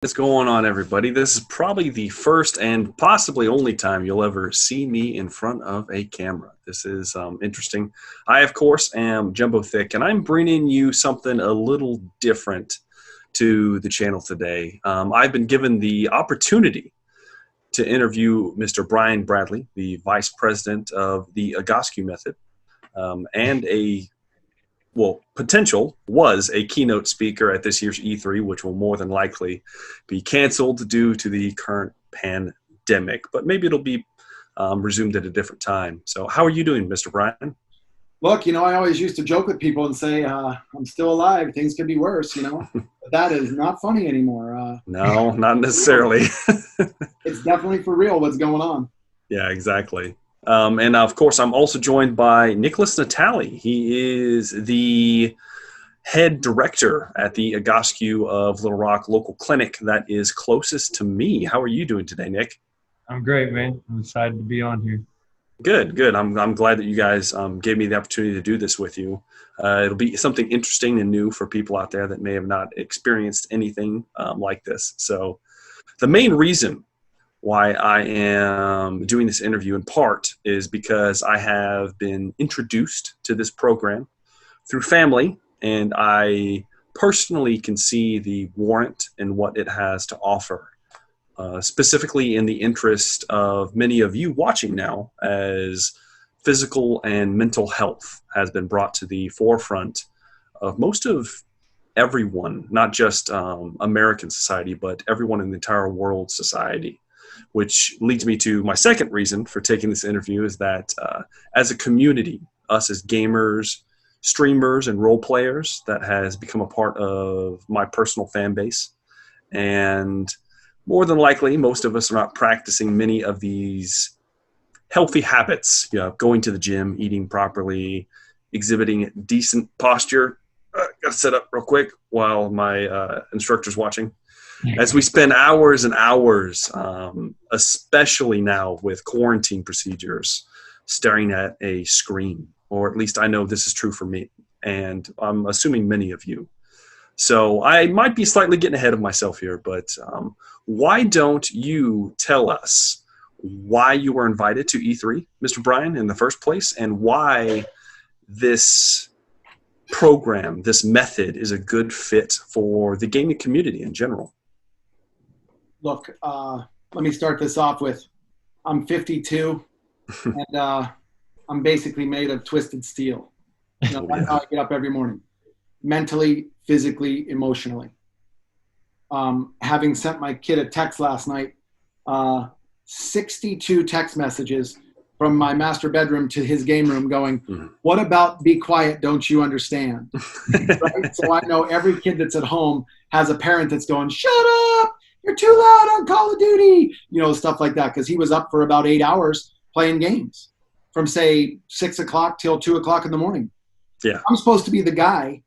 What's going on, everybody? This is probably the first and possibly only time you'll ever see me in front of a camera. This is interesting. I, of course, am Jumbo Thick, and I'm bringing you something a little different to the channel today. I've been given the opportunity to interview Mr. Brian Bradley, the Vice President of the Egoscue Method, and was a keynote speaker at this year's E3, which will more than likely be canceled due to the current pandemic. But maybe it'll be resumed at a different time. So how are you doing, Mr. Brian? Look, I always used to joke with people and say, I'm still alive. Things could be worse, But that is not funny anymore. No, not necessarily. It's definitely for real what's going on. Yeah, exactly. And of course, I'm also joined by Nicholas Natali. He is the head director at the Egoscue of Little Rock local clinic that is closest to me. How are you doing today, Nick? I'm great, man. I'm excited to be on here. Good. I'm glad that you guys gave me the opportunity to do this with you. It'll be something interesting and new for people out there that may have not experienced anything like this. So the main reason why I am doing this interview in part is because I have been introduced to this program through family, and I personally can see the warrant and what it has to offer, specifically in the interest of many of you watching now, as physical and mental health has been brought to the forefront of most of everyone, not just American society, but everyone in the entire world society. Which leads me to my second reason for taking this interview is that as a community, us as gamers, streamers, and role players, that has become a part of my personal fan base. And more than likely, most of us are not practicing many of these healthy habits, going to the gym, eating properly, exhibiting decent posture. Got to set up real quick while my instructor's watching. As we spend hours and hours, especially now with quarantine procedures, staring at a screen, or at least I know this is true for me, and I'm assuming many of you. So I might be slightly getting ahead of myself here, but why don't you tell us why you were invited to E3, Mr. Brian, in the first place, and why this program, this method, is a good fit for the gaming community in general? Look, let me start this off with, I'm 52, and I'm basically made of twisted steel. That's how I get up every morning, mentally, physically, emotionally. Having sent my kid a text last night, 62 text messages from my master bedroom to his game room going, what about be quiet, don't you understand? Right? So I know every kid that's at home has a parent that's going, shut up! You're too loud on Call of Duty, stuff like that. Because he was up for about 8 hours playing games from, say, 6 o'clock till 2 o'clock in the morning. Yeah. I'm supposed to be the guy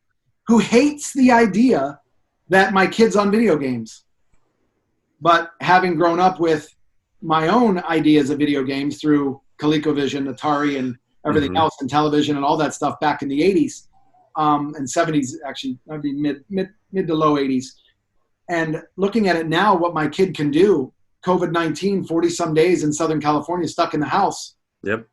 who hates the idea that my kid's on video games. But having grown up with my own ideas of video games through ColecoVision, Atari, and everything else, and television and all that stuff back in the 80s and 70s, actually, that'd be mid to low 80s. And looking at it now, what my kid can do, COVID-19, 40-some days in Southern California, stuck in the house. Yep.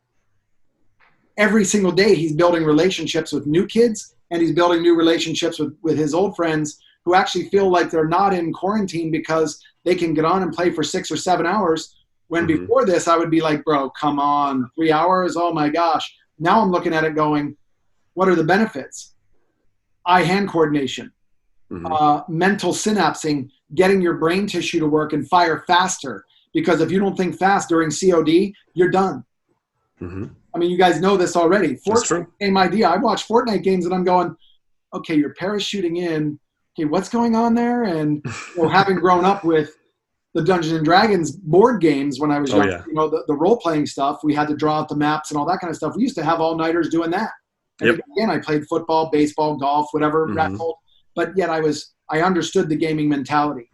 Every single day, he's building relationships with new kids, and he's building new relationships with his old friends who actually feel like they're not in quarantine because they can get on and play for 6 or 7 hours. When before this, I would be like, bro, come on, 3 hours? Oh, my gosh. Now I'm looking at it going, what are the benefits? Eye-hand coordination. Mental synapsing, getting your brain tissue to work and fire faster. Because if you don't think fast during COD, you're done. I mean, you guys know this already. Fortnite, same idea. I watch Fortnite games and I'm going, okay, you're parachuting in. Okay, what's going on there? And having grown up with the Dungeons and Dragons board games when I was young, the role-playing stuff, we had to draw out the maps and all that kind of stuff. We used to have all-nighters doing that. And again, I played football, baseball, golf, whatever, rat-hole. But yet I understood the gaming mentality.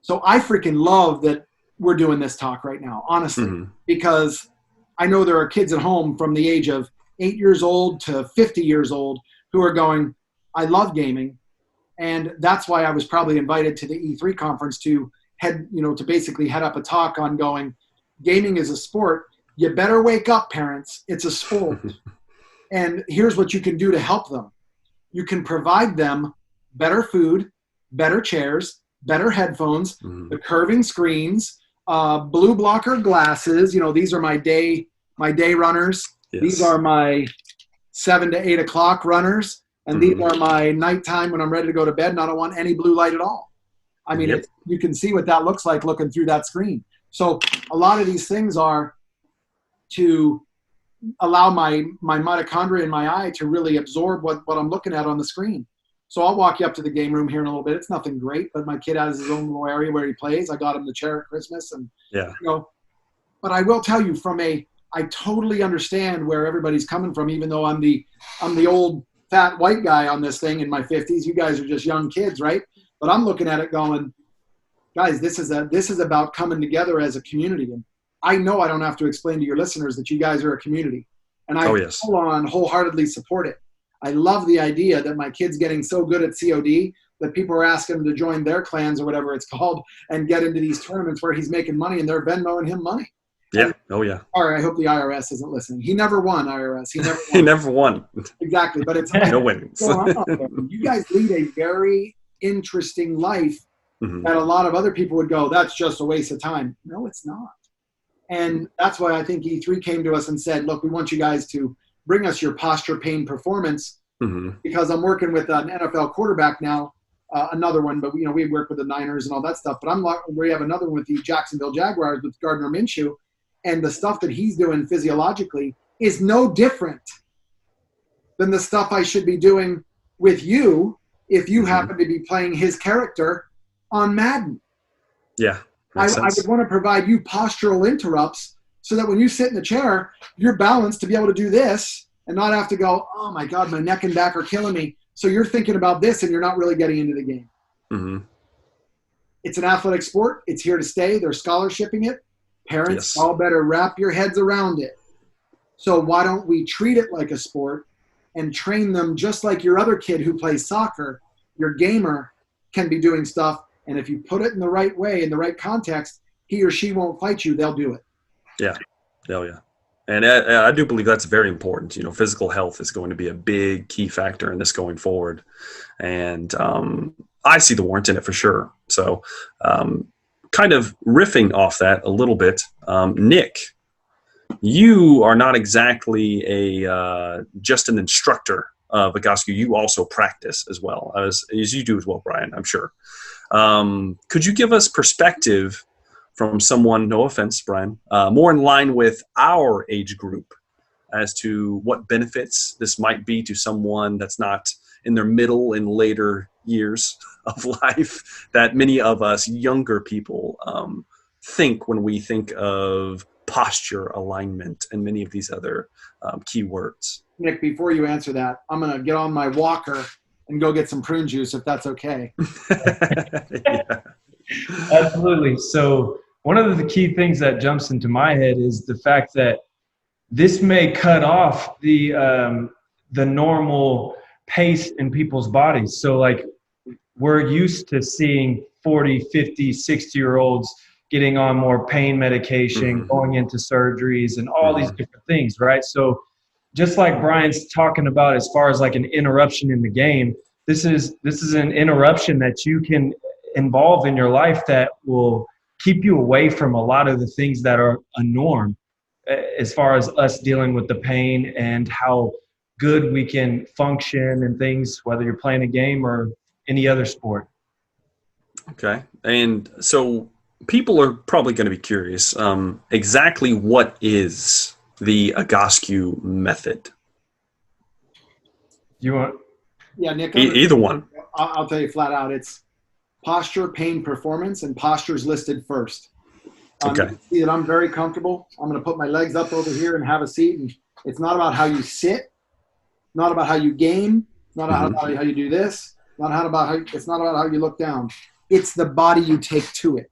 So I freaking love that we're doing this talk right now, honestly, because I know there are kids at home from the age of 8 years old to 50 years old who are going, I love gaming. And that's why I was probably invited to the E3 conference to to basically head up a talk on going, gaming is a sport. You better wake up, parents. It's a sport. And here's what you can do to help them. You can provide them better food, better chairs, better headphones, the curving screens, blue blocker glasses. These are my day runners. Yes. These are my 7 to 8 o'clock runners. And these are my nighttime when I'm ready to go to bed and I don't want any blue light at all. I mean, you can see what that looks like looking through that screen. So a lot of these things are to allow my mitochondria in my eye to really absorb what I'm looking at on the screen. So I'll walk you up to the game room here in a little bit. It's nothing great, but my kid has his own little area where he plays. I got him the chair at Christmas, and but I will tell you I totally understand where everybody's coming from, even though I'm the old fat white guy on this thing in my 50s. You guys are just young kids, right? But I'm looking at it going, guys, this is about coming together as a community. And I know I don't have to explain to your listeners that you guys are a community. And I wholeheartedly support it. I love the idea that my kid's getting so good at COD that people are asking him to join their clans or whatever it's called and get into these tournaments where he's making money and they're Venmoing him money. Yeah. Oh, yeah. All right. I hope the IRS isn't listening. He never won, IRS. He never won. Exactly. But it's no winnings. You guys lead a very interesting life that a lot of other people would go, that's just a waste of time. No, it's not. And that's why I think E3 came to us and said, look, we want you guys to bring us your posture pain performance because I'm working with an NFL quarterback now, another one, but we work with the Niners and all that stuff. But we have another one with the Jacksonville Jaguars with Gardner Minshew, and the stuff that he's doing physiologically is no different than the stuff I should be doing with you if you happen to be playing his character on Madden. Yeah. I would want to provide you postural interrupts so that when you sit in the chair, you're balanced to be able to do this and not have to go, oh my God, my neck and back are killing me. So you're thinking about this and you're not really getting into the game. It's an athletic sport. It's here to stay. They're scholarshiping it. Parents all better wrap your heads around it. So why don't we treat it like a sport and train them just like your other kid who plays soccer? Your gamer can be doing stuff. And if you put it in the right way, in the right context, he or she won't fight you. They'll do it. Yeah. Oh, yeah. And I do believe that's very important. Physical health is going to be a big key factor in this going forward. And I see the warrant in it for sure. So kind of riffing off that a little bit, Nick, you are not exactly just an instructor of Egoscue. You also practice as well, as you do as well, Brian, I'm sure. Could you give us perspective from someone, no offense, Brian, more in line with our age group as to what benefits this might be to someone that's not in their middle and later years of life that many of us younger people think when we think of posture, alignment, and many of these other key words? Nick, before you answer that, I'm going to get on my walker and go get some prune juice if that's okay. Yeah. Absolutely. So one of the key things that jumps into my head is the fact that this may cut off the normal pace in people's bodies. So like we're used to seeing 40, 50, 60-year-olds getting on more pain medication, going into surgeries and all these different things, right? So just like Brian's talking about as far as like an interruption in the game, this is an interruption that you can involve in your life that will keep you away from a lot of the things that are a norm as far as us dealing with the pain and how good we can function and things, whether you're playing a game or any other sport. Okay. And so people are probably going to be curious, exactly what is the Egoscue method? You want? Yeah, Nick. Either one. I'll tell you flat out. It's posture, pain, performance, and posture's listed first. Okay. You can see that I'm very comfortable. I'm going to put my legs up over here and have a seat. And it's not about how you sit, not about how you game, not about how you do this, it's not about how you look down. It's the body you take to it.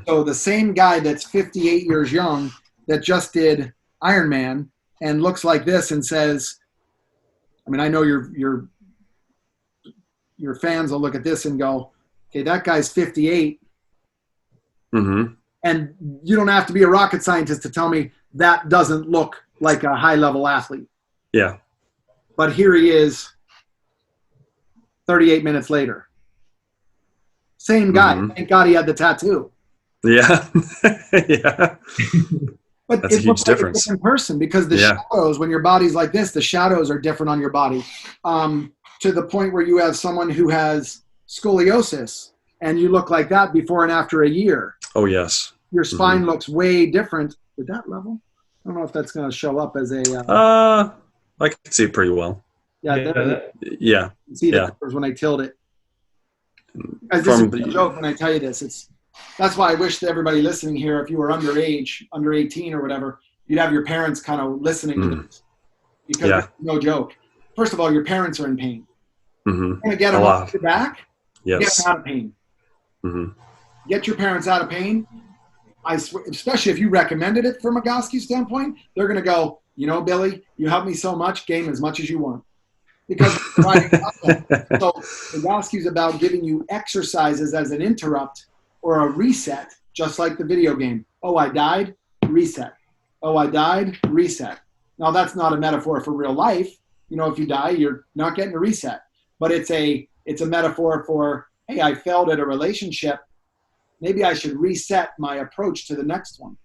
So the same guy that's 58 years young that just did Ironman and looks like this and says, I mean, I know you're your fans will look at this and go, okay, that guy's 58. Mm-hmm. And you don't have to be a rocket scientist to tell me that doesn't look like a high-level athlete. Yeah. But here he is 38 minutes later. Same guy. Mm-hmm. Thank God he had the tattoo. Yeah. Yeah. But That's a huge difference. A different person, because the shadows, when your body's like this, the shadows are different on your body. To the point where you have someone who has scoliosis and you look like that before and after a year. Oh, yes. Your spine looks way different at that level. I don't know if that's going to show up as a... I can see it pretty well. Yeah. Yeah. You can see the curves when I tilt it. Guys, this is a joke when I tell you this. That's why I wish that everybody listening here, if you were underage, under 18 or whatever, you'd have your parents kind of listening to this. Because no joke. First of all, your parents are in pain. Mm-hmm. You're going to get them off your back. Yes. Get them out of pain. Mm-hmm. Get your parents out of pain. I swear, especially if you recommended it from a Egoscue standpoint, they're going to go, you know, Billy, you helped me so much, game as much as you want. Because so Egoscue is about giving you exercises as an interrupt or a reset, just like the video game. Oh, I died, reset. Oh, I died, reset. Now, that's not a metaphor for real life. You know, if you die, you're not getting a reset. But it's a metaphor for, hey, I failed at a relationship. Maybe I should reset my approach to the next one.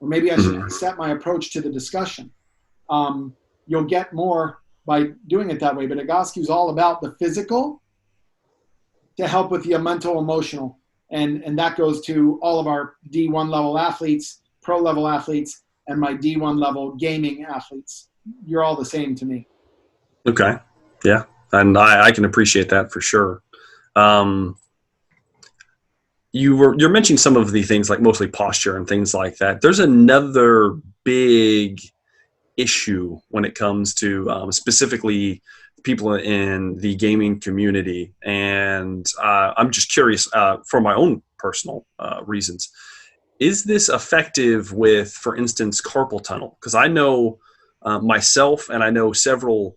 Or maybe I should reset my approach to the discussion. You'll get more by doing it that way. But Egoscue is all about the physical to help with the mental, emotional. And that goes to all of our D1 level athletes, pro level athletes, and my D1 level gaming athletes. You're all the same to me. Okay. Yeah. And I can appreciate that for sure. You're mentioning some of the things like mostly posture and things like that. There's another big issue when it comes to specifically people in the gaming community. And I'm just curious for my own personal reasons. Is this effective with, for instance, carpal tunnel? Because I know myself and I know several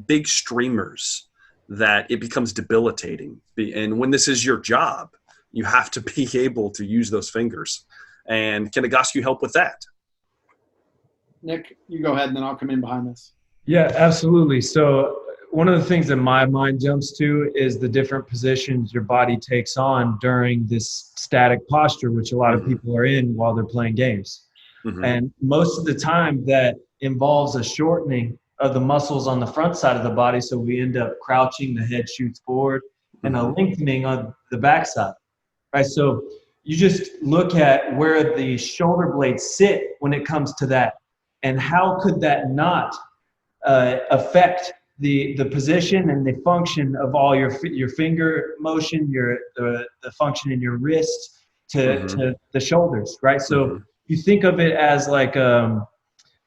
big streamers that it becomes debilitating. And when this is your job, you have to be able to use those fingers. And can Egoscue help with that? Nick, you go ahead and then I'll come in behind this. Yeah, absolutely. So one of the things that my mind jumps to is the different positions your body takes on during this static posture, which a lot of people are in while they're playing games. Mm-hmm. And most of the time that involves a shortening of the muscles on the front side of the body. So we end up crouching, the head shoots forward, and a lengthening on the back side. Right. So you just look at where the shoulder blades sit when it comes to that. And how could that not affect the position and the function of all your finger motion, the function in your wrist to the shoulders, right? So you think of it as like a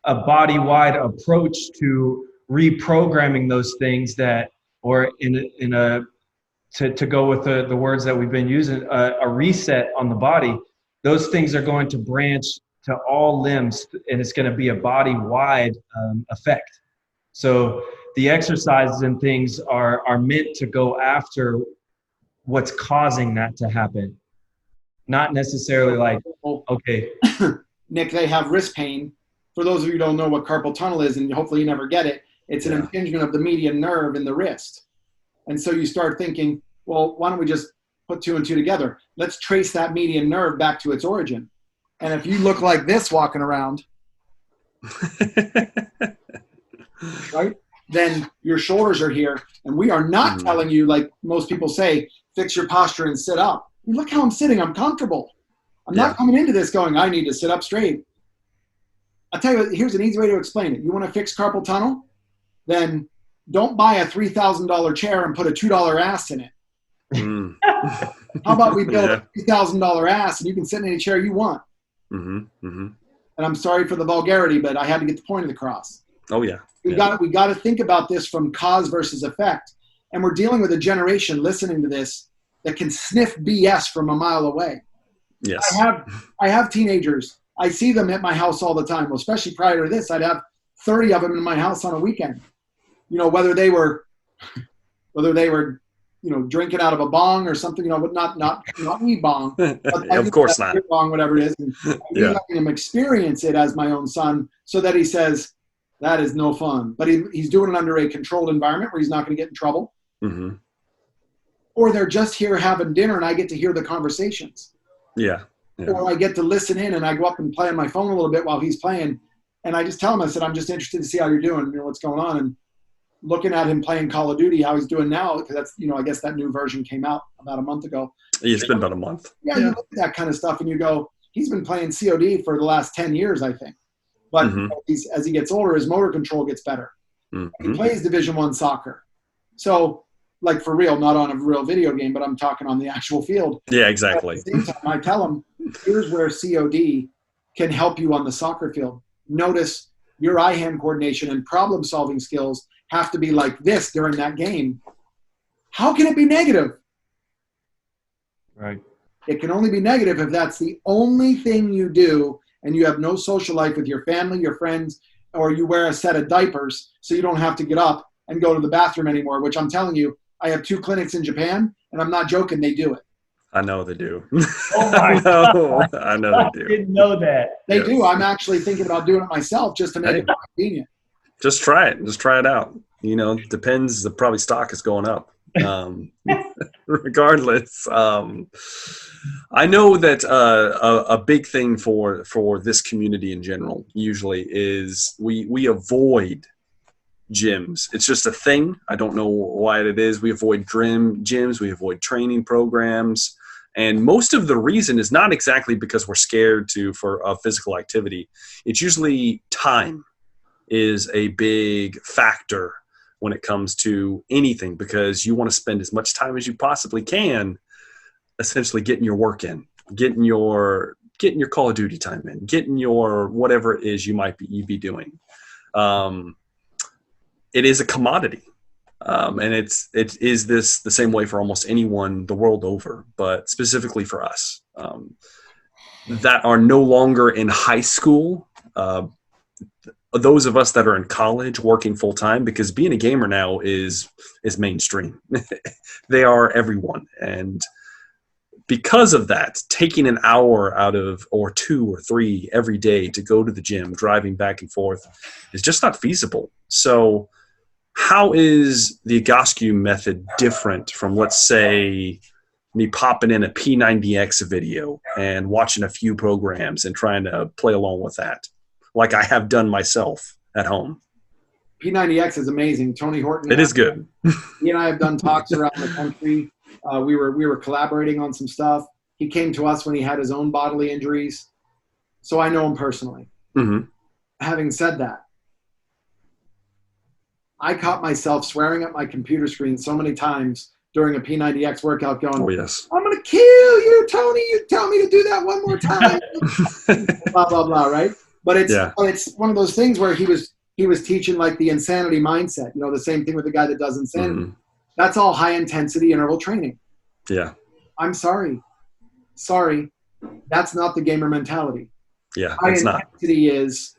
body-wide approach to reprogramming those things that, or to go with the words that we've been using, a reset on the body. Those things are going to branch to all limbs, and it's going to be a body-wide effect. So the exercises and things are meant to go after what's causing that to happen, not necessarily like, okay. Nick, they have wrist pain. For those of you who don't know what carpal tunnel is, and hopefully you never get it, it's an impingement of the median nerve in the wrist. And so you start thinking, well, why don't we just put two and two together? Let's trace that median nerve back to its origin. And if you look like this walking around, right, then your shoulders are here. And we are not telling you, like most people say, fix your posture and sit up. Look how I'm sitting. I'm comfortable. I'm not coming into this going, I need to sit up straight. I'll tell you what, here's an easy way to explain it. You want to fix carpal tunnel? Then don't buy a $3,000 chair and put a $2 ass in it. How about we build a $3,000 ass and you can sit in any chair you want? And I'm sorry for the vulgarity, but I had to get the point across. Oh yeah. We got to think about this from cause versus effect. And we're dealing with a generation listening to this that can sniff BS from a mile away. Yes. I have teenagers. I see them at my house all the time. Well, especially prior to this, I'd have 30 of them in my house on a weekend. You know, whether they were drinking out of a bong or something, but not me bong. But Of course not. Bong, whatever it is. And me letting him experience it as my own son so that he says, that is no fun. But he's doing it under a controlled environment where he's not going to get in trouble. Mm-hmm. Or they're just here having dinner and I get to hear the conversations. Yeah. Or I get to listen in and I go up and play on my phone a little bit while he's playing. And I just tell him, I said, I'm just interested to see how you're doing, what's going on. And looking at him playing Call of Duty, how he's doing now, because that's, I guess that new version came out about a month ago. It's been about a month. Yeah, you look at that kind of stuff and you go, he's been playing COD for the last 10 years, I think. But as he gets older, his motor control gets better. He plays Division I soccer. So, like for real, not on a real video game, but I'm talking on the actual field. Yeah, exactly. At the same time, I tell him, here's where COD can help you on the soccer field. Notice your eye-hand coordination and problem-solving skills have to be like this during that game. How can it be negative? Right. It can only be negative if that's the only thing you do and you have no social life with your family, your friends, or you wear a set of diapers so you don't have to get up and go to the bathroom anymore, which I'm telling you, I have 2 clinics in Japan, and I'm not joking, they do it. I know they do. Oh my God. I know they do. I didn't know that. They do. I'm actually thinking about doing it myself just to make it more convenient. Just try it. Just try it out. Depends. Probably stock is going up. Regardless, I know that a big thing for this community in general usually is we avoid gyms. It's just a thing. I don't know why it is. We avoid gyms. We avoid training programs. And most of the reason is not exactly because we're scared for physical activity. It's usually time is a big factor when it comes to anything, because you want to spend as much time as you possibly can essentially getting your work in, getting your Call of Duty time in, getting your whatever it is you be doing. It is a commodity. And it is the same way for almost anyone the world over, but specifically for us that are no longer in high school, those of us that are in college working full time, because being a gamer now is mainstream. They are everyone. And because of that, taking an hour out of, or 2 or 3 every day to go to the gym, driving back and forth is just not feasible. So how is the Egoscue method different from, let's say, me popping in a P90X video and watching a few programs and trying to play along with that, like I have done myself at home? P90X is amazing. Tony Horton. It is good. He and I have done talks around the country. We were collaborating on some stuff. He came to us when he had his own bodily injuries. So I know him personally. Mm-hmm. Having said that, I caught myself swearing at my computer screen so many times during a P90X workout going, oh, yes. I'm going to kill you, Tony. You tell me to do that one more time. Blah, blah, blah, right? But it's one of those things where he was teaching like the insanity mindset, the same thing with the guy that does insanity. Mm-hmm. That's all high intensity interval training. Yeah. I'm sorry. That's not the gamer mentality. Yeah, high intensity is,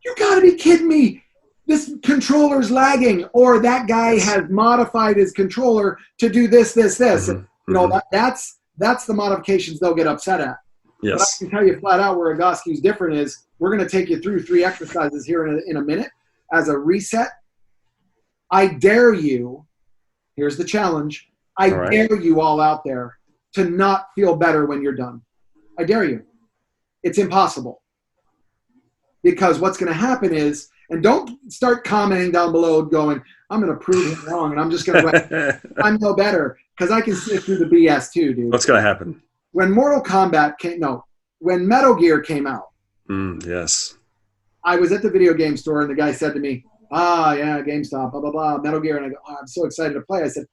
you got to be kidding me. This controller's lagging, or that guy has modified his controller to do this. Mm-hmm. That's the modifications they'll get upset at. Yes. But I can tell you flat out where Egoscue's different is, we're going to take you through 3 exercises here in a minute as a reset. I dare you, here's the challenge, dare you all out there to not feel better when you're done. I dare you. It's impossible. Because what's going to happen is, and don't start commenting down below going, I'm going to prove him wrong, and I'm just going to I'm no better, because I can see through the BS too, dude. What's going to happen? When when Metal Gear came out, yes, I was at the video game store, and the guy said to me, yeah, GameStop, blah, blah, blah, Metal Gear, and I go, I'm so excited to play. I said,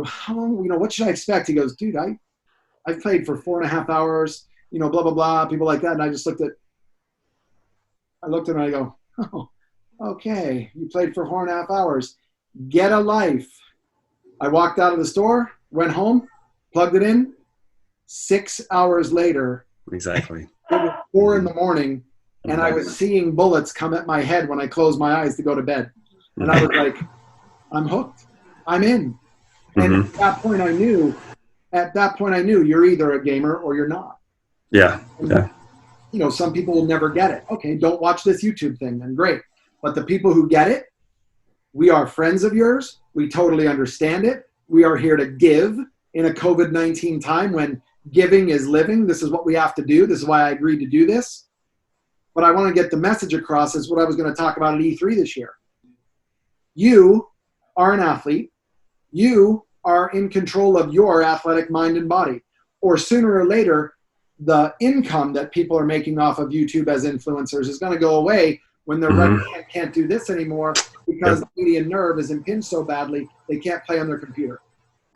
how long, what should I expect? He goes, dude, I played for 4.5 hours, blah, blah, blah, people like that, and I just looked at him and I go, oh, okay, you played for 4.5 hours. Get a life. I walked out of the store, went home, plugged it in. 6 hours later, exactly, it was 4 a.m, and I was seeing bullets come at my head when I closed my eyes to go to bed. And I was like, I'm hooked. I'm in. And Mm-hmm. at that point I knew you're either a gamer or you're not. Yeah. And, Yeah. you know, some people will never get it. Okay, don't watch this YouTube thing, then great. But the people who get it, we are friends of yours. We totally understand it. We are here to give in a COVID-19 time when giving is living. This is what we have to do. This is why I agreed to do this. But I want to get the message across is what I was going to talk about at E3 this year. You are an athlete. You are in control of your athletic mind and body. Or sooner or later, the income that people are making off of YouTube as influencers is going to go away when their right hand can't do this anymore because the median nerve is impinged so badly they can't play on their computer.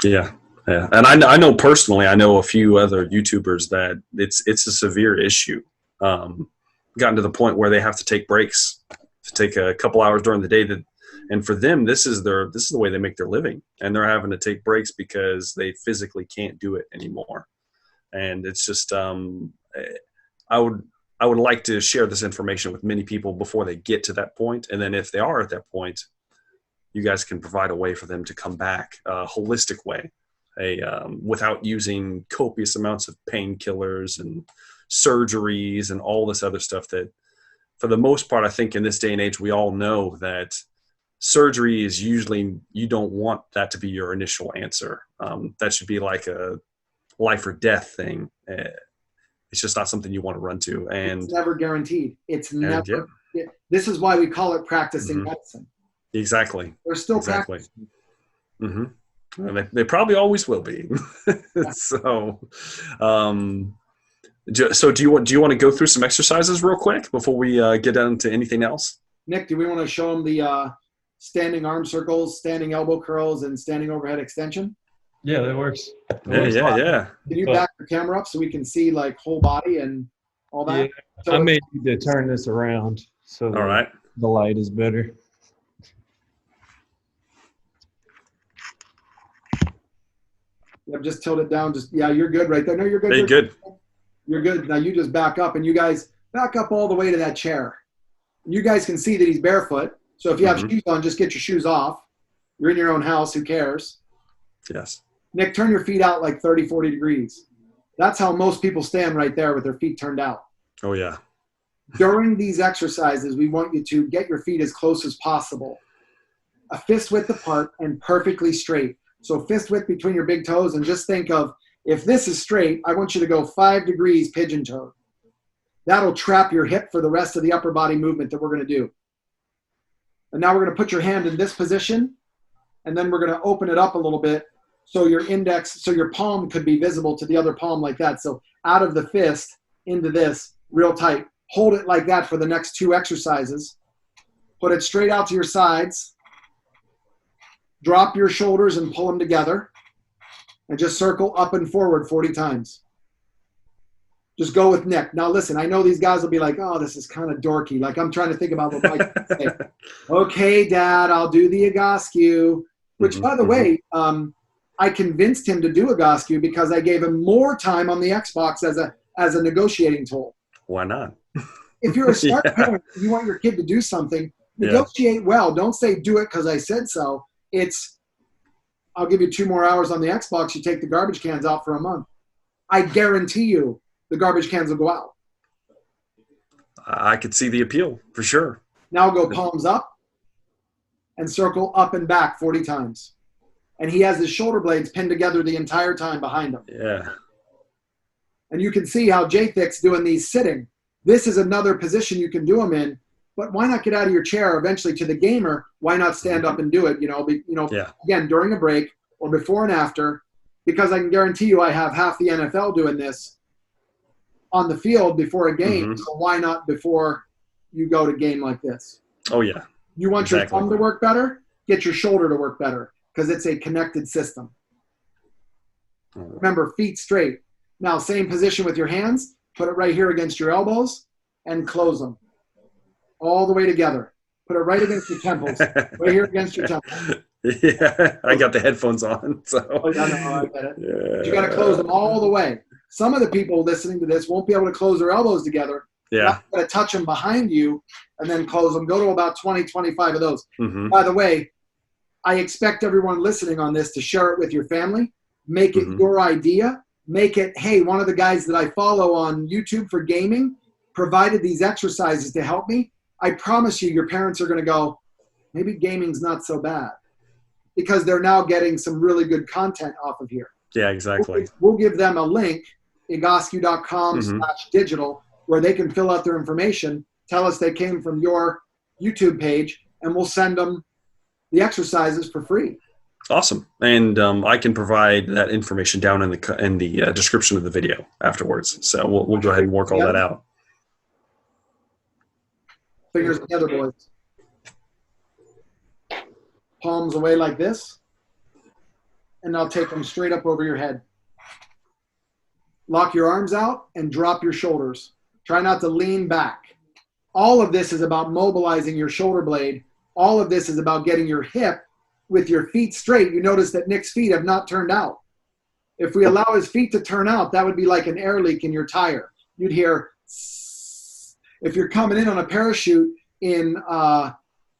Yeah. Yeah. And I know personally, I know a few other YouTubers that it's a severe issue. Gotten to the point where they have to take breaks, to take a couple hours during the day. And for them, this is the way they make their living. And they're having to take breaks because they physically can't do it anymore. And it's just, I would like to share this information with many people before they get to that point. And then if they are at that point, you guys can provide a way for them to come back, a holistic way, without using copious amounts of painkillers and surgeries and all this other stuff that, for the most part, I think in this day and age, we all know that surgery is usually, you don't want that to be your initial answer. That should be like a life or death thing. It's just not something you want to run to. And it's never guaranteed. It's never. Yeah. This is why we call it practicing medicine. Exactly. They're still practicing. Mm-hmm. And they probably always will be. So do you want to go through some exercises real quick before we get down to anything else? Nick, do we want to show them the standing arm circles, standing elbow curls, and standing overhead extension? Yeah, that works. Yeah. Can you back the camera up so we can see like whole body and all that? Yeah, so I may need to turn this around so all right. The light is better. Yeah, just tilt it down. You're good right there. No, you're good. Hey, good. You're good. Now you just back up, and you guys back up all the way to that chair. You guys can see that he's barefoot. So if you have shoes on, just get your shoes off. You're in your own house. Who cares? Yes. Nick, turn your feet out like 30, 40 degrees. That's how most people stand right there with their feet turned out. Oh, yeah. During these exercises, we want you to get your feet as close as possible. A fist width apart and perfectly straight. So fist width between your big toes, and just think of, if this is straight, I want you to go 5 degrees pigeon-toed. That'll trap your hip for the rest of the upper body movement that we're going to do. And now we're going to put your hand in this position, and then we're going to open it up a little bit so your palm could be visible to the other palm like that. So out of the fist into this, real tight. Hold it like that for the next 2 exercises. Put it straight out to your sides. Drop your shoulders and pull them together. And just circle up and forward 40 times. Just go with Nick. Now listen, I know these guys will be like, oh, this is kind of dorky. Like I'm trying to think about what Mike can say. Okay, Dad, I'll do the Egoscue. Which, by the way, I convinced him to do Egoscue because I gave him more time on the Xbox as a negotiating tool. Why not? If you're a smart parent, you want your kid to do something, negotiate well. Don't say do it because I said so. It's, I'll give you 2 more hours on the Xbox. You take the garbage cans out for a month. I guarantee you the garbage cans will go out. I could see the appeal for sure. Now go palms up and circle up and back 40 times. And he has his shoulder blades pinned together the entire time behind him. Yeah. And you can see how J-Thick's doing these sitting. This is another position you can do them in. But why not get out of your chair eventually? To the gamer, why not stand up and do it? Again, during a break or before and after, because I can guarantee you I have half the NFL doing this on the field before a game. So why not before you go to game like this? Oh, yeah. You want your thumb to work better? Get your shoulder to work better because it's a connected system. Remember, feet straight. Now, same position with your hands. Put it right here against your elbows and close them. All the way together. Put it right against your temples. Right here against your temples. Yeah, I got the headphones on. So. Oh, yeah, no, I get it. Yeah. You got to close them all the way. Some of the people listening to this won't be able to close their elbows together. Yeah. You got to touch them behind you and then close them. Go to about 20, 25 of those. By the way, I expect everyone listening on this to share it with your family. Make it your idea. Make it, hey, one of the guys that I follow on YouTube for gaming provided these exercises to help me. I promise you, your parents are going to go, maybe gaming's not so bad, because they're now getting some really good content off of here. Yeah, exactly. We'll give them a link, egoscue.com/digital, where they can fill out their information, tell us they came from your YouTube page, and we'll send them the exercises for free. Awesome. And I can provide that information down in the description of the video afterwards. So we'll go ahead and work all that out. Fingers together, boys. Palms away like this. And now take them straight up over your head. Lock your arms out and drop your shoulders. Try not to lean back. All of this is about mobilizing your shoulder blade. All of this is about getting your hip with your feet straight. You notice that Nick's feet have not turned out. If we allow his feet to turn out, that would be like an air leak in your tire. You'd hear, if you're coming in on a parachute in,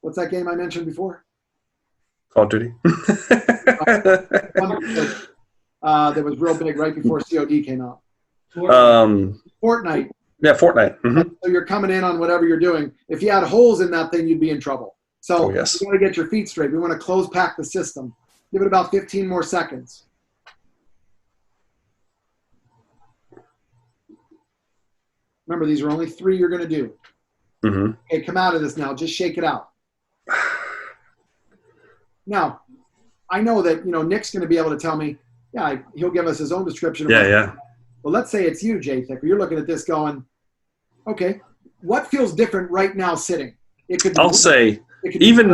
what's that game I mentioned before? Call of Duty. That was real big right before COD came out. Fortnite. Yeah, Fortnite. Mm-hmm. So you're coming in on whatever you're doing. If you had holes in that thing, you'd be in trouble. So you want to get your feet straight. We want to close pack the system. Give it about 15 more seconds. Remember, these are only 3 you're going to do. Mm-hmm. Okay, come out of this now. Just shake it out. Now, I know that Nick's going to be able to tell me, yeah, he'll give us his own description. Yeah. Well, let's say it's you, Jay Thicker. You're looking at this going, okay, what feels different right now sitting? It could. I'll say even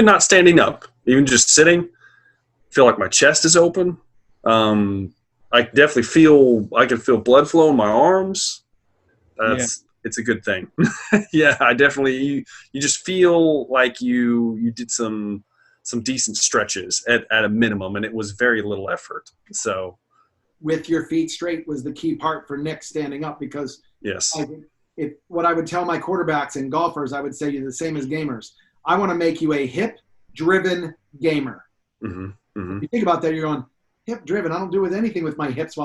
not standing up, even just sitting, feel like my chest is open. I definitely I can feel blood flow in my arms. It's a good thing. Yeah, I definitely, you just feel like you did some decent stretches at a minimum, and it was very little effort. So with your feet straight was the key part for Nick standing up, because yes, what I would tell my quarterbacks and golfers, I would say the same as gamers. I want to make you a hip-driven gamer. Mm-hmm. Mm-hmm. You think about that, you're going, hip-driven, I don't do anything with my hips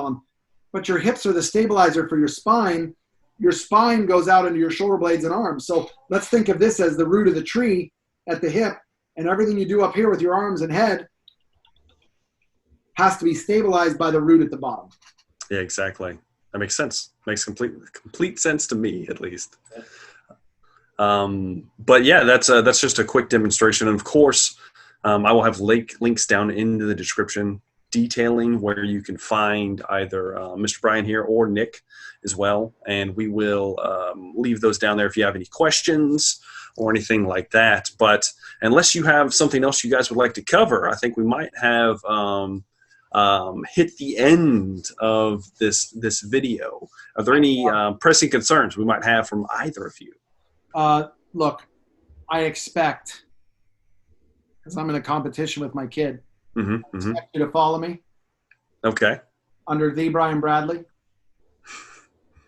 but your hips are the stabilizer for your spine. Your spine goes out into your shoulder blades and arms. So let's think of this as the root of the tree at the hip, and everything you do up here with your arms and head has to be stabilized by the root at the bottom. Yeah, exactly. That makes sense. Makes complete sense to me, at least. But yeah, that's just a quick demonstration. And of course, I will have links down into the description detailing where you can find either Mr. Brian here or Nick as well. And we will leave those down there if you have any questions or anything like that. But unless you have something else you guys would like to cover, I think we might have hit the end of this video. Are there any pressing concerns we might have from either of you? Look, I expect, because I'm in a competition with my kid, I expect you to follow me. Okay. Under the Brian Bradley.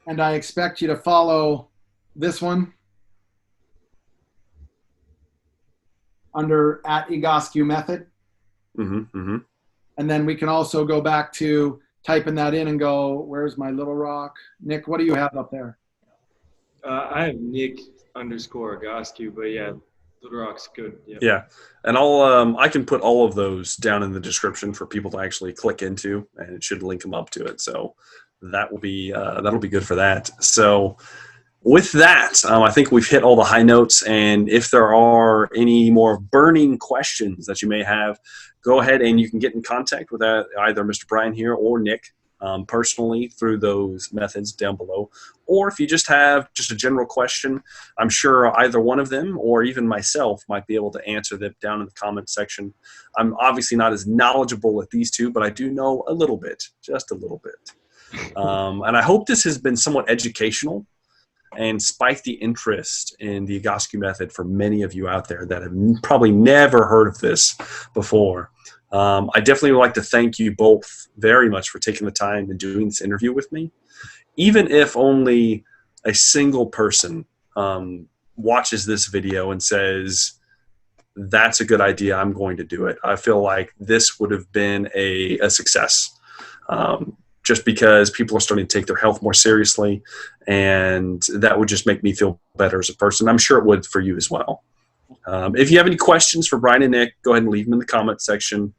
And I expect you to follow this one under @Egoscue Method. And then we can also go back to typing that in and go, where's my little rock? Nick, what do you have up there? I have Nick_Egoscue, but yeah, Little Rock's good. Yep. Yeah, and I can put all of those down in the description for people to actually click into, and it should link them up to it. So that will be that'll be good for that. So with that, I think we've hit all the high notes. And if there are any more burning questions that you may have, go ahead and you can get in contact with either Mr. Brian here or Nick personally through those methods down below. Or if you just have a general question, I'm sure either one of them or even myself might be able to answer them down in the comment section. I'm obviously not as knowledgeable at these two, but I do know a little bit, just a little bit. And I hope this has been somewhat educational and spiked the interest in the Egoscue method for many of you out there that have probably never heard of this before. I definitely would like to thank you both very much for taking the time and doing this interview with me. Even if only a single person watches this video and says, that's a good idea. I'm going to do it. I feel like this would have been a success. Just because people are starting to take their health more seriously, and that would just make me feel better as a person. I'm sure it would for you as well. If you have any questions for Brian and Nick, go ahead and leave them in the comment section,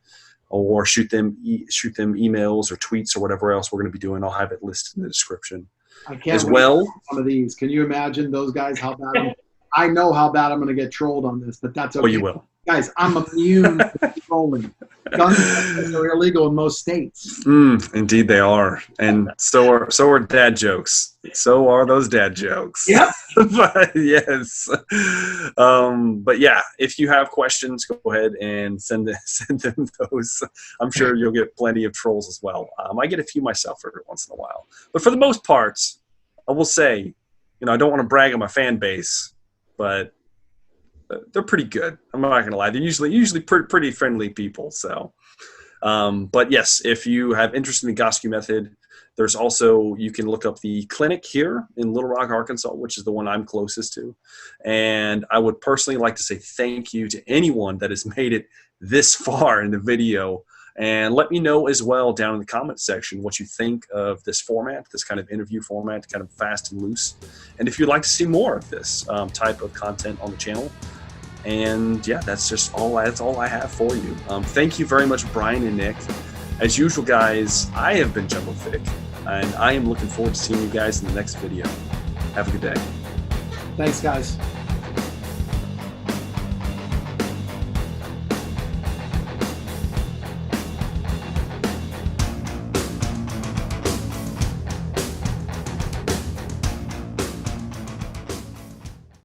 or shoot them emails or tweets or whatever else we're going to be doing. I'll have it listed in the description. I can't as well. Some of these. Can you imagine those guys? How bad? I know how bad I'm going to get trolled on this, but that's okay. Oh, you will. Guys, I'm immune to trolling. Guns are illegal in most states. Indeed they are. And so are dad jokes. So are those dad jokes. Yep. But yes. But yeah, if you have questions, go ahead and send them those. I'm sure you'll get plenty of trolls as well. I get a few myself every once in a while. But for the most part, I will say, I don't want to brag on my fan base, but they're pretty good. I'm not going to lie. They're usually pretty friendly people. So, but yes, if you have interest in the Egoscue method, there's also, you can look up the clinic here in Little Rock, Arkansas, which is the one I'm closest to. And I would personally like to say thank you to anyone that has made it this far in the video. And let me know as well down in the comment section what you think of this format, this kind of interview format, kind of fast and loose. And if you'd like to see more of this type of content on the channel. And yeah, that's all I have for you. Thank you very much, Brian and Nick. As usual, guys, I have been Jumbo Thick, and I am looking forward to seeing you guys in the next video. Have a good day. Thanks, guys.